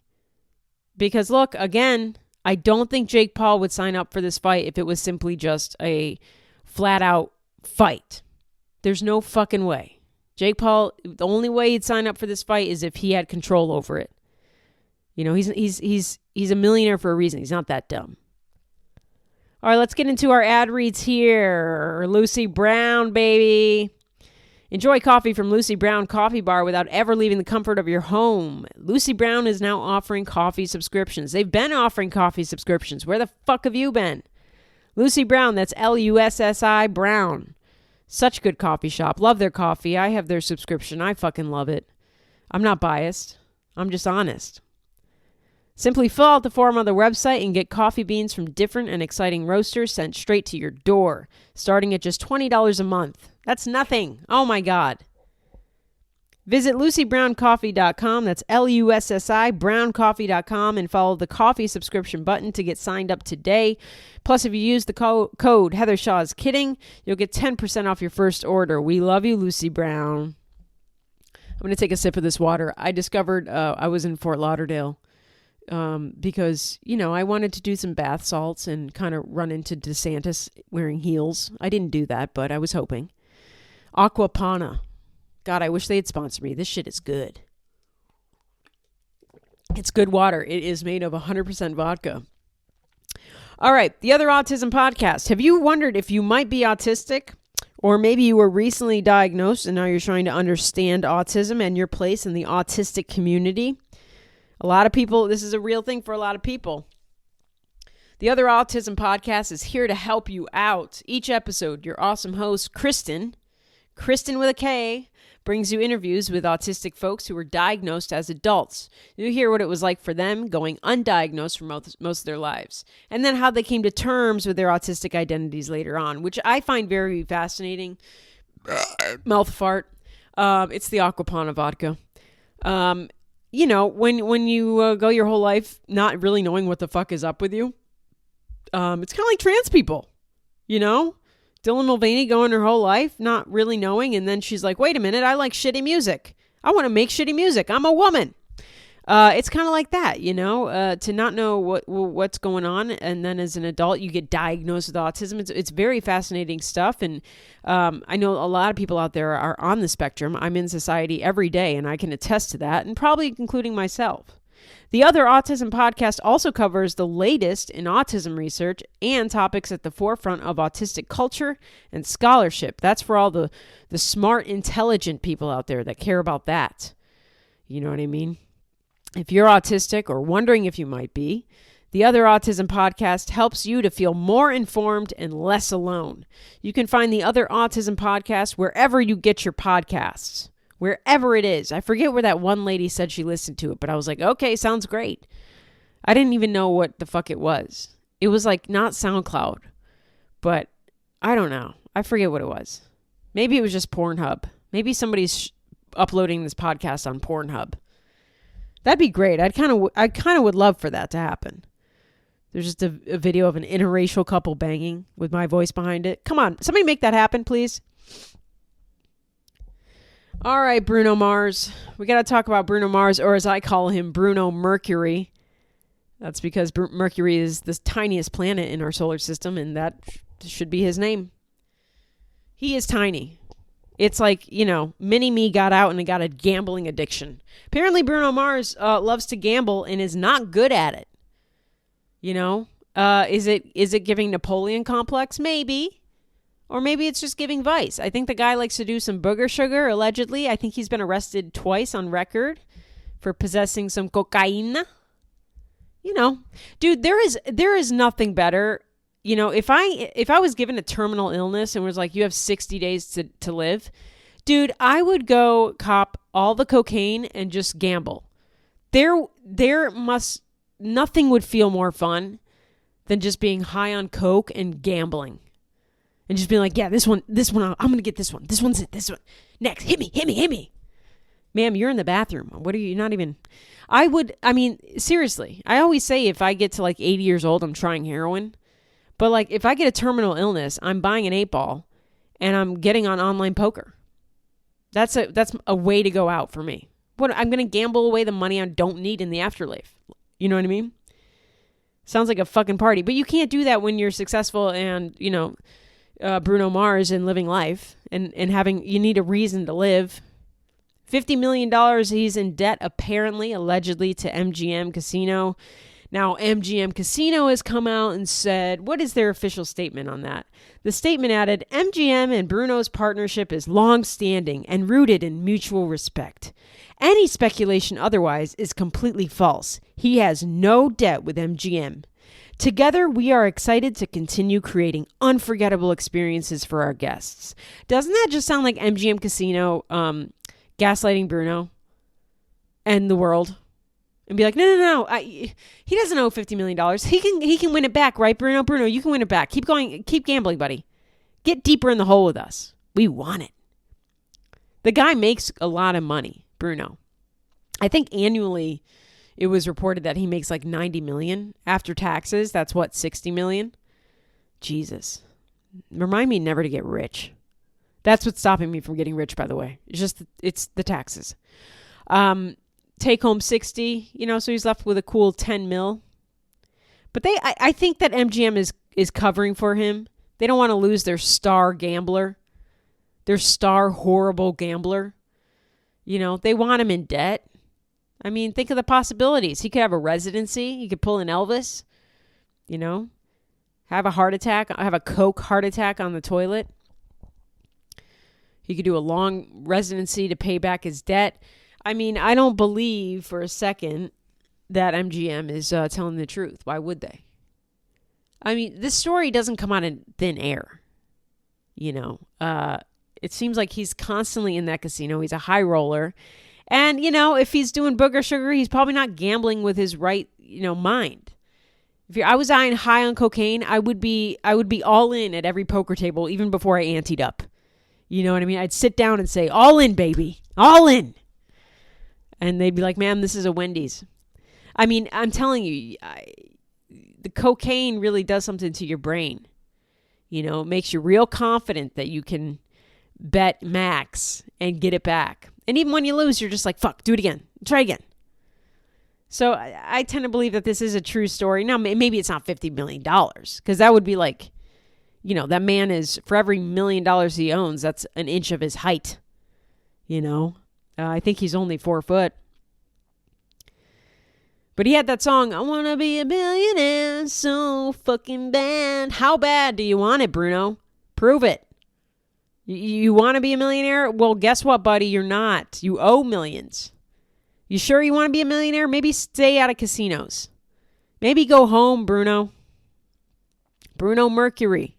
Because look, again, I don't think Jake Paul would sign up for this fight if it was simply just a flat out fight. There's no fucking way. Jake Paul, the only way he'd sign up for this fight is if he had control over it. He's a millionaire for a reason. He's not that dumb. All right, let's get into our ad reads here. Lucy Brown, baby. Enjoy coffee from Lucy Brown Coffee Bar without ever leaving the comfort of your home. Lucy Brown is now offering coffee subscriptions. They've been offering coffee subscriptions. Where the fuck have you been? Lucy Brown, that's Lussi Brown. Such a good coffee shop. Love their coffee. I have their subscription. I fucking love it. I'm not biased. I'm just honest. Simply fill out the form on the website and get coffee beans from different and exciting roasters sent straight to your door, starting at just $20 a month. That's nothing. Oh my God. Visit LucyBrownCoffee.com. That's Lussi BrownCoffee.com and follow the coffee subscription button to get signed up today. Plus, if you use the code Heather Shaw's Kidding, you'll get 10% off your first order. We love you, Lucy Brown. I'm going to take a sip of this water. I discovered I was in Fort Lauderdale because, I wanted to do some bath salts and kind of run into DeSantis wearing heels. I didn't do that, but I was hoping. Aquapana. God, I wish they had sponsored me. This shit is good. It's good water. It is made of 100% vodka. All right, the Other Autism Podcast. Have you wondered if you might be autistic? Or maybe you were recently diagnosed and now you're trying to understand autism and your place in the autistic community? A lot of people, this is a real thing for a lot of people. The Other Autism Podcast is here to help you out. Each episode, your awesome host, Kristen with a K, brings you interviews with autistic folks who were diagnosed as adults. You hear what it was like for them going undiagnosed for most of their lives, and then how they came to terms with their autistic identities later on, which I find very fascinating. Mouth fart. It's the Aquapana vodka. When you go your whole life not really knowing what the fuck is up with you, it's kind of like trans people, Dylan Mulvaney going her whole life, not really knowing. And then she's like, wait a minute, I like shitty music. I want to make shitty music. I'm a woman. It's kind of like that, to not know what's going on. And then as an adult, you get diagnosed with autism. It's very fascinating stuff. And I know a lot of people out there are on the spectrum. I'm in society every day, and I can attest to that, and probably including myself. The Other Autism Podcast also covers the latest in autism research and topics at the forefront of autistic culture and scholarship. That's for all the smart, intelligent people out there that care about that. You know what I mean? If you're autistic or wondering if you might be, the Other Autism Podcast helps you to feel more informed and less alone. You can find the Other Autism Podcast wherever you get your podcasts. Wherever it is. I forget where that one lady said she listened to it, but I was like, okay, sounds great. I didn't even know what the fuck it was. It was like not SoundCloud, but I don't know. I forget what it was. Maybe it was just Pornhub. Maybe somebody's uploading this podcast on Pornhub. That'd be great. I kind of would love for that to happen. There's just a video of an interracial couple banging with my voice behind it. Come on, somebody make that happen, please. All right, Bruno Mars. We got to talk about Bruno Mars, or as I call him, Bruno Mercury. That's because Mercury is the tiniest planet in our solar system, and that should be his name. He is tiny. It's like, mini-me got out and got a gambling addiction. Apparently, Bruno Mars loves to gamble and is not good at it. Is it giving Napoleon complex? Maybe. Or maybe it's just giving vice. I think the guy likes to do some booger sugar, allegedly. I think he's been arrested twice on record for possessing some cocaine. Dude, there is nothing better. If I was given a terminal illness and was like, you have 60 days to live, dude, I would go cop all the cocaine and just gamble. Nothing would feel more fun than just being high on coke and gambling. And just being like, yeah, this one, I'm going to get this one. This one's it, this one. Next, hit me. Ma'am, you're in the bathroom. What are you not even... seriously. I always say if I get to like 80 years old, I'm trying heroin. But like, if I get a terminal illness, I'm buying an 8-ball and I'm getting on online poker. That's a way to go out for me. I'm going to gamble away the money I don't need in the afterlife. You know what I mean? Sounds like a fucking party. But you can't do that when you're successful and, Bruno Mars and living life and you need a reason to live. $50 million he's in debt, allegedly, to MGM Casino. Now, MGM Casino has come out and said, what is their official statement on that? The statement added, MGM and Bruno's partnership is long-standing and rooted in mutual respect. Any speculation otherwise is completely false. He has no debt with MGM. Together, we are excited to continue creating unforgettable experiences for our guests. Doesn't that just sound like MGM Casino gaslighting Bruno and the world? And be like, no, he doesn't owe $50 million. He can win it back, right, Bruno? Bruno, you can win it back. Keep going. Keep gambling, buddy. Get deeper in the hole with us. We want it. The guy makes a lot of money, Bruno. I think annually it was reported that he makes like $90 million after taxes. That's what, $60 million? Jesus. Remind me never to get rich. That's what's stopping me from getting rich, by the way. It's the taxes. Take home 60, so he's left with a cool 10 mil. But I think that MGM is covering for him. They don't want to lose their star gambler, their star horrible gambler. They want him in debt. I mean, think of the possibilities. He could have a residency. He could pull an Elvis, have a heart attack, have a Coke heart attack on the toilet. He could do a long residency to pay back his debt. I mean, I don't believe for a second that MGM is telling the truth. Why would they? I mean, this story doesn't come out in thin air. It seems like he's constantly in that casino. He's a high roller. And, if he's doing booger sugar, he's probably not gambling with his right, mind. If I was high on cocaine, I would be all in at every poker table, even before I anteed up. You know what I mean? I'd sit down and say, all in, baby, all in. And they'd be like, ma'am, this is a Wendy's. I mean, I'm telling you, the cocaine really does something to your brain. It makes you real confident that you can bet max and get it back. And even when you lose, you're just like, fuck, do it again. Try again. So I tend to believe that this is a true story. Now, maybe it's not $50 million because that would be like, that man is, for every $1 million he owns, that's an inch of his height. I think he's only 4 foot. But he had that song, I want to be a billionaire so fucking bad. How bad do you want it, Bruno? Prove it. You want to be a millionaire? Well, guess what, buddy? You're not. You owe millions. You sure you want to be a millionaire? Maybe stay out of casinos. Maybe go home, Bruno. Bruno Mercury.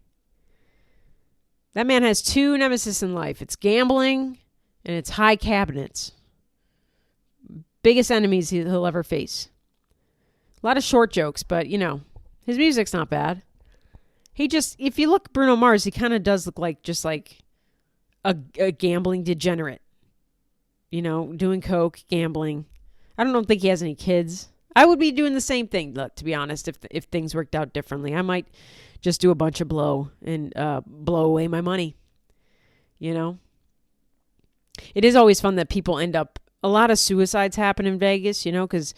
That man has 2 nemesis in life. It's gambling and it's high cabinets. Biggest enemies he'll ever face. A lot of short jokes, but, his music's not bad. If you look Bruno Mars, he kind of does look like just like a gambling degenerate. Doing coke, gambling. I don't think he has any kids. I would be doing the same thing, look, to be honest, if things worked out differently. I might just do a bunch of blow and blow away my money. It is always fun that people end up, a lot of suicides happen in Vegas, because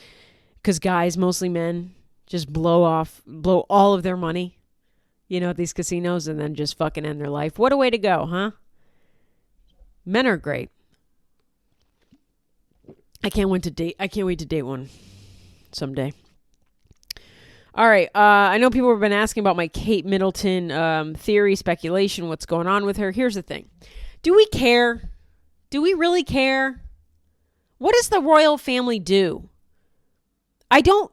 guys, mostly men, just blow all of their money, at these casinos and then just fucking end their life. What a way to go, huh? Men are great. I can't wait to date one someday. All right. I know people have been asking about my Kate Middleton theory, speculation, what's going on with her. Here's the thing. Do we care? Do we really care? What does the royal family do? They don't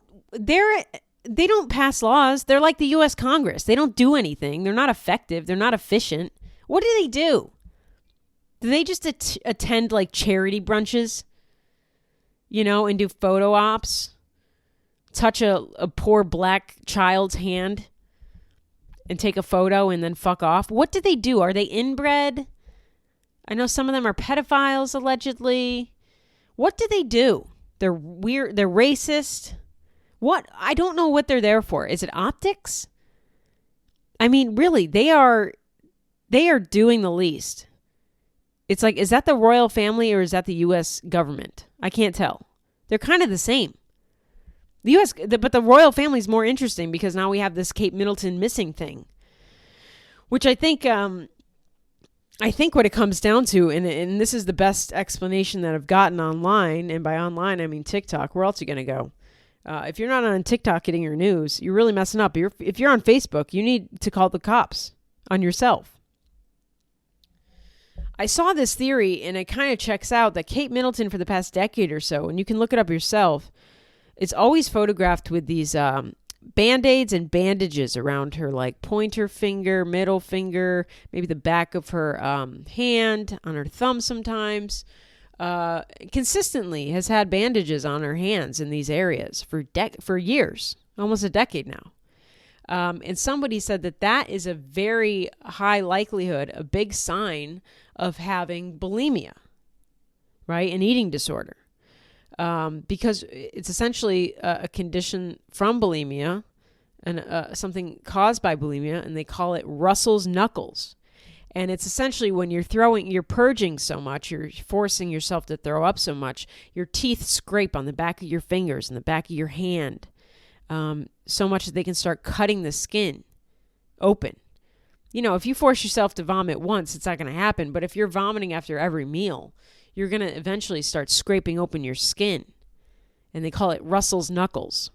pass laws. They're like the U.S. Congress. They don't do anything. They're not effective. They're not efficient. What do they do? Do they just attend like charity brunches, and do photo ops? Touch a poor black child's hand and take a photo and then fuck off? What do they do? Are they inbred? I know some of them are pedophiles, allegedly. What do they do? They're weird. They're racist. What? I don't know what they're there for. Is it optics? I mean, really, they are doing the least. It's like, is that the royal family or is that the U.S. government? I can't tell. They're kind of the same. But the royal family is more interesting because now we have this Kate Middleton missing thing, which I think what it comes down to, and this is the best explanation that I've gotten online, and by online I mean TikTok. Where else are you going to go? If you're not on TikTok getting your news, you're really messing up. If you're on Facebook, you need to call the cops on yourself. I saw this theory, and it kind of checks out, that Kate Middleton for the past decade or so, and you can look it up yourself, it's always photographed with these Band-Aids and bandages around her, like pointer finger, middle finger, maybe the back of her hand, on her thumb sometimes. Consistently has had bandages on her hands in these areas for years, almost a decade now. And somebody said that is a very high likelihood, a big sign of having bulimia, right? An eating disorder. Because it's essentially a condition from bulimia and something caused by bulimia, and they call it Russell's knuckles. And it's essentially when you're purging so much, you're forcing yourself to throw up so much, your teeth scrape on the back of your fingers and the back of your hand, so much that they can start cutting the skin open. If you force yourself to vomit once, it's not going to happen. But if you're vomiting after every meal, you're going to eventually start scraping open your skin. And they call it Russell's knuckles,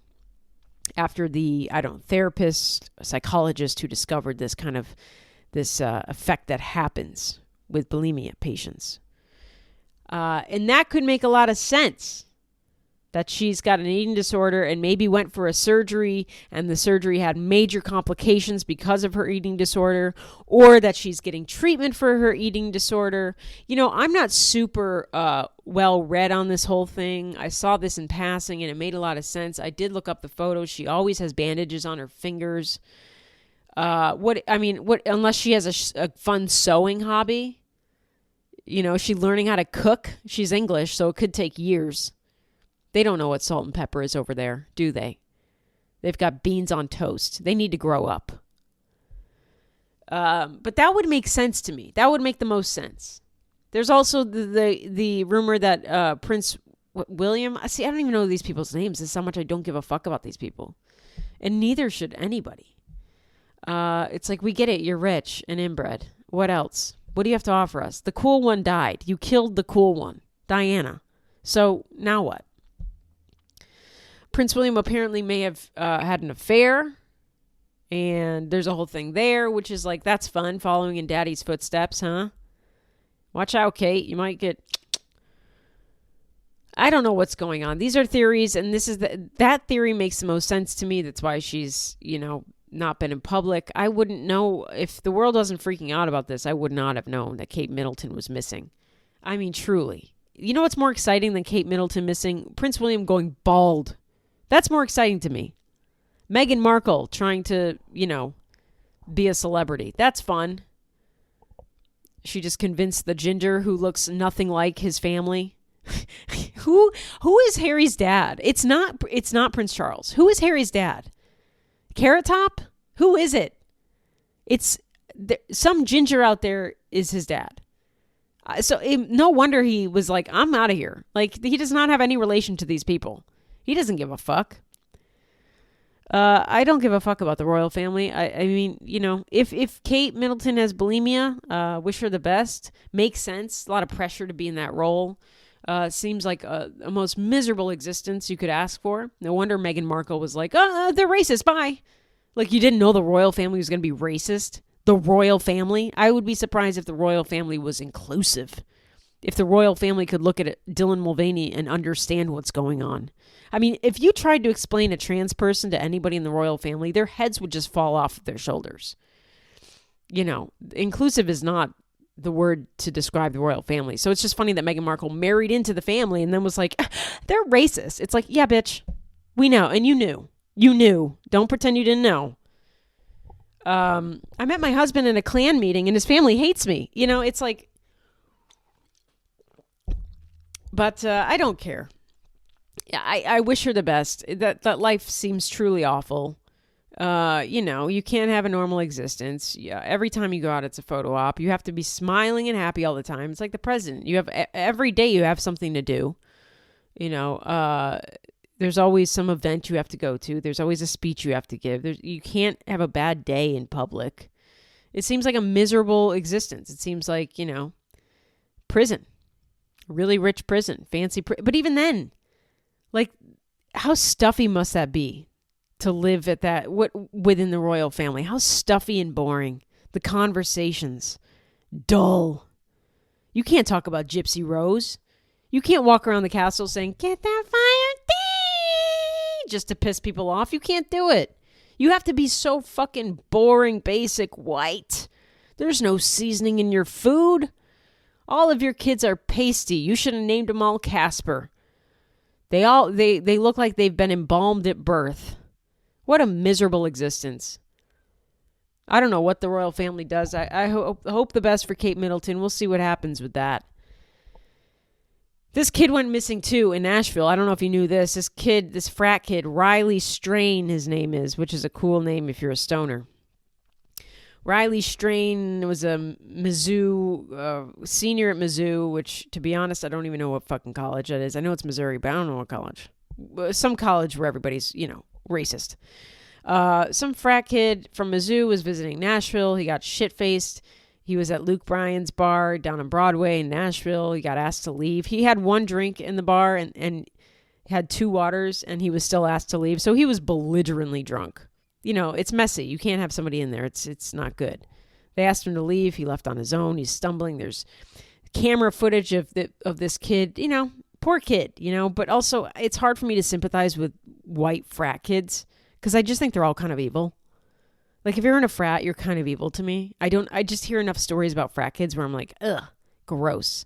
after the, therapist, psychologist who discovered this kind of effect that happens with bulimia patients. And that could make a lot of sense, that she's got an eating disorder and maybe went for a surgery, and the surgery had major complications because of her eating disorder, or that she's getting treatment for her eating disorder. I'm not super well read on this whole thing. I saw this in passing and it made a lot of sense. I did look up the photos. She always has bandages on her fingers. Unless she has a fun sewing hobby, she learning how to cook. She's English, so it could take years. They don't know what salt and pepper is over there, do they? They've got beans on toast. They need to grow up. But that would make sense to me. That would make the most sense. There's also the rumor that Prince William, I don't even know these people's names. This is how much I don't give a fuck about these people. And neither should anybody. It's like, we get it. You're rich and inbred. What else? What do you have to offer us? The cool one died. You killed the cool one, Diana. So now what? Prince William apparently may have had an affair, and there's a whole thing there, which is like, that's fun, following in daddy's footsteps, huh? Watch out, Kate. You might get... I don't know what's going on. These are theories, and that theory makes the most sense to me. That's why she's, not been in public. I wouldn't know, if the world wasn't freaking out about this, I would not have known that Kate Middleton was missing. I mean, truly. You know what's more exciting than Kate Middleton missing? Prince William going bald. That's more exciting to me. Meghan Markle trying to, be a celebrity. That's fun. She just convinced the ginger who looks nothing like his family. Who is Harry's dad? It's not Prince Charles. Who is Harry's dad? Carrot Top? Who is it? It's some ginger out there is his dad. So no wonder he was like, I'm out of here. Like, he does not have any relation to these people. He doesn't give a fuck. I don't give a fuck about the royal family. I mean, if Kate Middleton has bulimia, wish her the best. Makes sense. A lot of pressure to be in that role. Seems like a most miserable existence you could ask for. No wonder Meghan Markle was like, they're racist, bye. Like, you didn't know the royal family was going to be racist? The royal family? I would be surprised if the royal family was inclusive. If the royal family could look at Dylan Mulvaney and understand what's going on. I mean, if you tried to explain a trans person to anybody in the royal family, their heads would just fall off their shoulders. Inclusive is not the word to describe the royal family. So it's just funny that Meghan Markle married into the family and then was like, they're racist. It's like, yeah, bitch, we know. And you knew. You knew. Don't pretend you didn't know. I met my husband in a Klan meeting and his family hates me. It's like, but I don't care. I wish her the best. That life seems truly awful. You can't have a normal existence. Yeah, every time you go out, it's a photo op. You have to be smiling and happy all the time. It's like the president. You have every day you have something to do. There's always some event you have to go to. There's always a speech you have to give. You can't have a bad day in public. It seems like a miserable existence. It seems like, prison, really rich prison, fancy. But even then, like, how stuffy must that be to live at that within the royal family? How stuffy and boring. The conversations. Dull. You can't talk about Gypsy Rose. You can't walk around the castle saying, "Get that fire thing," just to piss people off. You can't do it. You have to be so fucking boring, basic, white. There's no seasoning in your food. All of your kids are pasty. You should have named them all Casper. They look like they've been embalmed at birth. What a miserable existence. I don't know what the royal family does. I hope the best for Kate Middleton. We'll see what happens with that. This kid went missing too in Nashville. I don't know if you knew this. This frat kid, Riley Strain, his name is, which is a cool name if you're a stoner. Riley Strain was a Mizzou, senior at Mizzou, which, to be honest, I don't even know what fucking college that is. I know it's Missouri, but I don't know what college. Some college where everybody's, racist. Some frat kid from Mizzou was visiting Nashville. He got shit-faced. He was at Luke Bryan's bar down on Broadway in Nashville. He got asked to leave. He had one drink in the bar and had 2 waters, and he was still asked to leave. So he was belligerently drunk. It's messy. You can't have somebody in there. It's not good. They asked him to leave. He left on his own. He's stumbling. There's camera footage of this kid. Poor kid. But also it's hard for me to sympathize with white frat kids because I just think they're all kind of evil. Like if you're in a frat, you're kind of evil to me. I just hear enough stories about frat kids where I'm like, ugh, gross.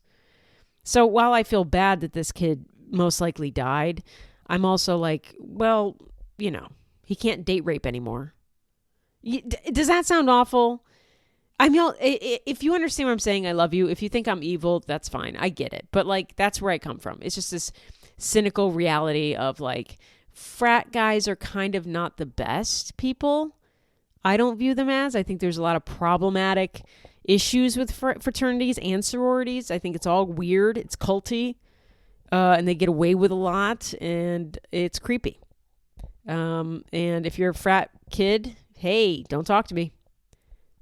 So while I feel bad that this kid most likely died, I'm also like, well, he can't date rape anymore. Does that sound awful? If you understand what I'm saying, I love you. If you think I'm evil, that's fine. I get it. But that's where I come from. It's just this cynical reality of frat guys are kind of not the best people. I don't view them as. I think there's a lot of problematic issues with fraternities and sororities. I think it's all weird. It's culty. And they get away with a lot. And it's creepy. And if you're a frat kid, hey, don't talk to me.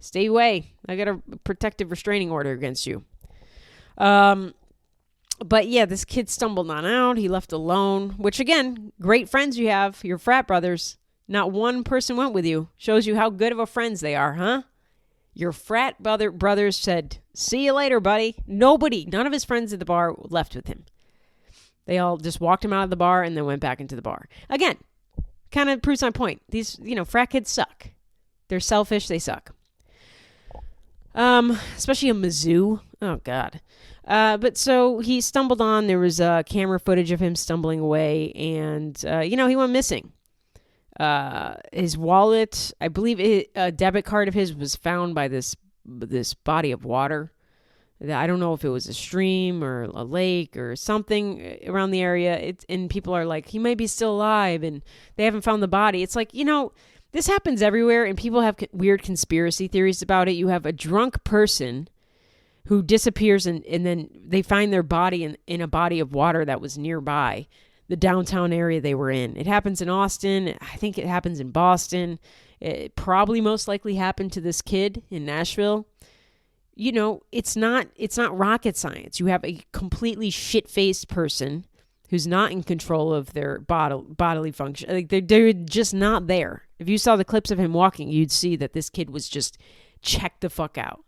Stay away. I got a protective restraining order against you. But yeah, this kid stumbled on out. He left alone, which again, great friends you have, your frat brothers. Not one person went with you. Shows you how good of a friends they are, huh? Your frat brothers said, "See you later, buddy." None of his friends at the bar left with him. They all just walked him out of the bar and then went back into the bar. Again, kind of proves my point. These, frat kids suck. They're selfish. They suck. Especially a Mizzou. Oh, God. But so he stumbled on. There was camera footage of him stumbling away. And, he went missing. His wallet, I believe a debit card of his was found by this body of water. I don't know if it was a stream or a lake or something around the area. And people are like, he might be still alive and they haven't found the body. It's like, this happens everywhere and people have weird conspiracy theories about it. You have a drunk person who disappears and then they find their body in a body of water that was nearby the downtown area they were in. It happens in Austin. I think it happens in Boston. It probably most likely happened to this kid in Nashville. It's not rocket science. You have a completely shit-faced person who's not in control of their bodily function. They're just not there. If you saw the clips of him walking, you'd see that this kid was just checked the fuck out.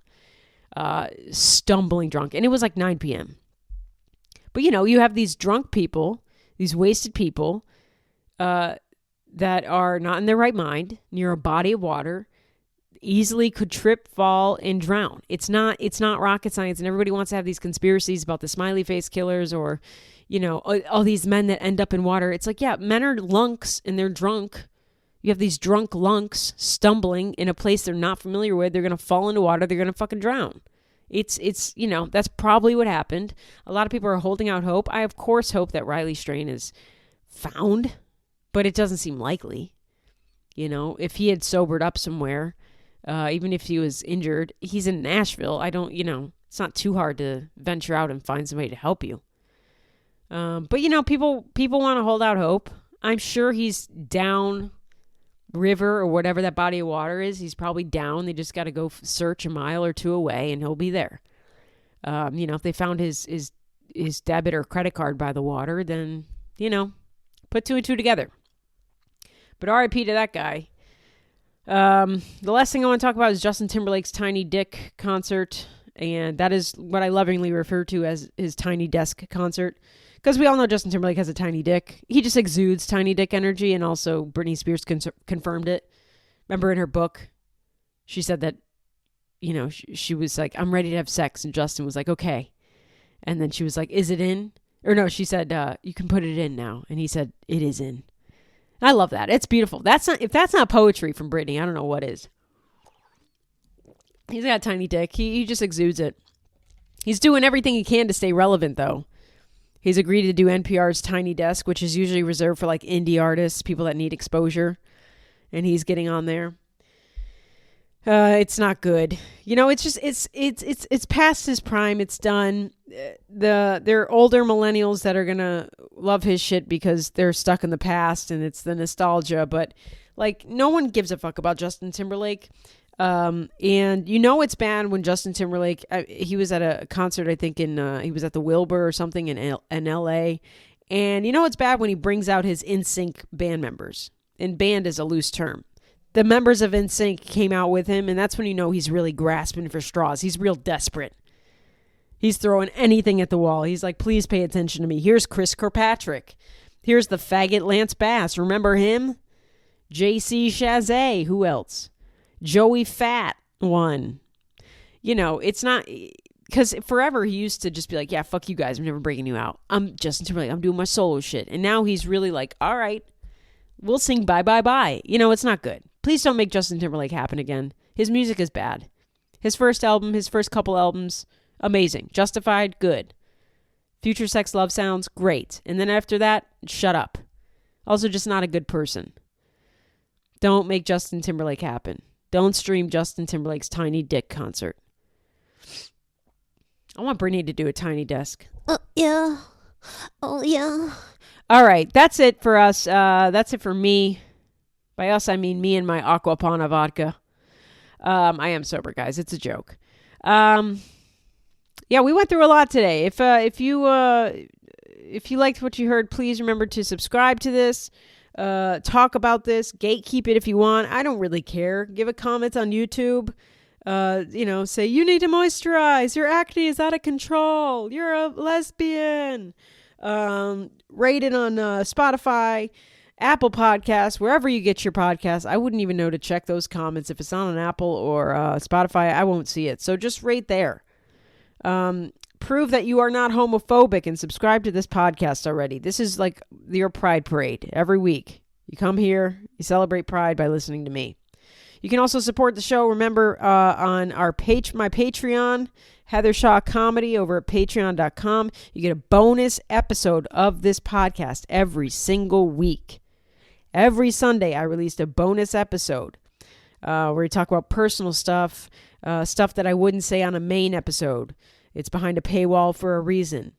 Stumbling drunk. And it was 9 p.m. But, you have these drunk people, these wasted people that are not in their right mind, near a body of water, easily could trip, fall, and drown. It's not rocket science, and everybody wants to have these conspiracies about the smiley face killers or, all these men that end up in water. It's yeah, men are lunks and they're drunk. You have these drunk lunks stumbling in a place they're not familiar with. They're going to fall into water. They're going to fucking drown. It's that's probably what happened. A lot of people are holding out hope. I, of course, hope that Riley Strain is found, but it doesn't seem likely. If he had sobered up somewhere, even if he was injured, he's in Nashville. It's not too hard to venture out and find somebody to help you. But people want to hold out hope. I'm sure he's down river or whatever that body of water is. He's probably down. They just got to go search a mile or 2 away and he'll be there. If they found his debit or credit card by the water, then, Put two and two together. But R.I.P. to that guy. The last thing I want to talk about is Justin Timberlake's Tiny Dick concert. And that is what I lovingly refer to as his Tiny Desk concert. Because we all know Justin Timberlake has a tiny dick. He just exudes tiny dick energy. And also Britney Spears confirmed it. Remember in her book, she said that, you know, she was like, I'm ready to have sex. And Justin was like, okay. And then she was like, is it in? Or no, she said, you can put it in now. And he said, it is in. I love that. It's beautiful. If that's not poetry from Britney, I don't know what is. He's got a tiny dick. He just exudes it. He's doing everything he can to stay relevant, though. He's agreed to do NPR's Tiny Desk, which is usually reserved for like indie artists, people that need exposure. And he's getting on there. It's not good. You know, it's just it's past his prime. It's done. There are older millennials that are gonna love his shit because they're stuck in the past and it's the nostalgia. But like, no one gives a fuck about Justin Timberlake. And you know it's bad when Justin Timberlake. He was at a concert, I think he was at the Wilbur or something in L.A. And you know it's bad when he brings out his NSYNC band members. And band is a loose term. The members of NSYNC came out with him, and that's when you know he's really grasping for straws. He's real desperate. He's throwing anything at the wall. He's like, please pay attention to me. Here's Chris Kirkpatrick. Here's the faggot Lance Bass. Remember him? J.C. Chazé. Who else? Joey Fat one. You know, it's not... Because forever he used to just be like, yeah, fuck you guys. I'm never breaking you out. I'm Justin Timberlake. I'm doing my solo shit. And now he's really like, all right, we'll sing bye, bye, bye. You know, it's not good. Please don't make Justin Timberlake happen again. His music is bad. His first album, his first couple albums, amazing. Justified, good. Future Sex Love Sounds, great. And then after that, shut up. Also just not a good person. Don't make Justin Timberlake happen. Don't stream Justin Timberlake's Tiny Dick concert. I want Britney to do a Tiny Desk. Oh, yeah. Oh, yeah. All right, that's it for us. That's it for me. By us, I mean me and my Aquapana vodka. I am sober, guys. It's a joke. Yeah, we went through a lot today. If you liked what you heard, please remember to subscribe to this. Talk about this. Gatekeep it if you want. I don't really care. Give a comment on YouTube. Say you need to moisturize. Your acne is out of control. You're a lesbian. Rate it on Spotify, Apple Podcasts, wherever you get your podcasts. I wouldn't even know to check those comments. If it's not on Apple or Spotify, I won't see it. So just rate there. Prove that you are not homophobic and subscribe to this podcast already. This is like your Pride Parade every week. You come here, you celebrate Pride by listening to me. You can also support the show, remember, on my Patreon, Heather Shaw Comedy, over at patreon.com. You get a bonus episode of this podcast every single week. Every Sunday, I released a bonus episode where we talk about personal stuff, stuff that I wouldn't say on a main episode. It's behind a paywall for a reason.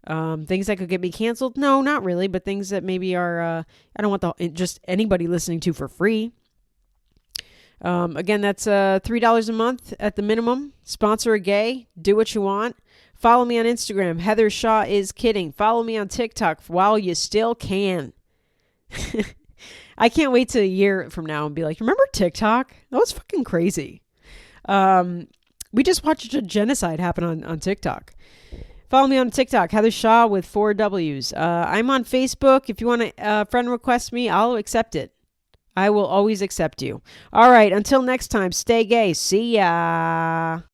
Things that could get me canceled? No, not really, but things that maybe are, I don't want just anybody listening to for free. Again, that's $3 a month at the minimum. Sponsor a gay. Do what you want. Follow me on Instagram. Heather Shaw is kidding. Follow me on TikTok while you still can. I can't wait till a year from now and be like, remember TikTok? That was fucking crazy. We just watched a genocide happen on TikTok. Follow me on TikTok, Heather Shaw with 4 W's. I'm on Facebook. If you want to friend request me, I'll accept it. I will always accept you. All right. Until next time, stay gay. See ya.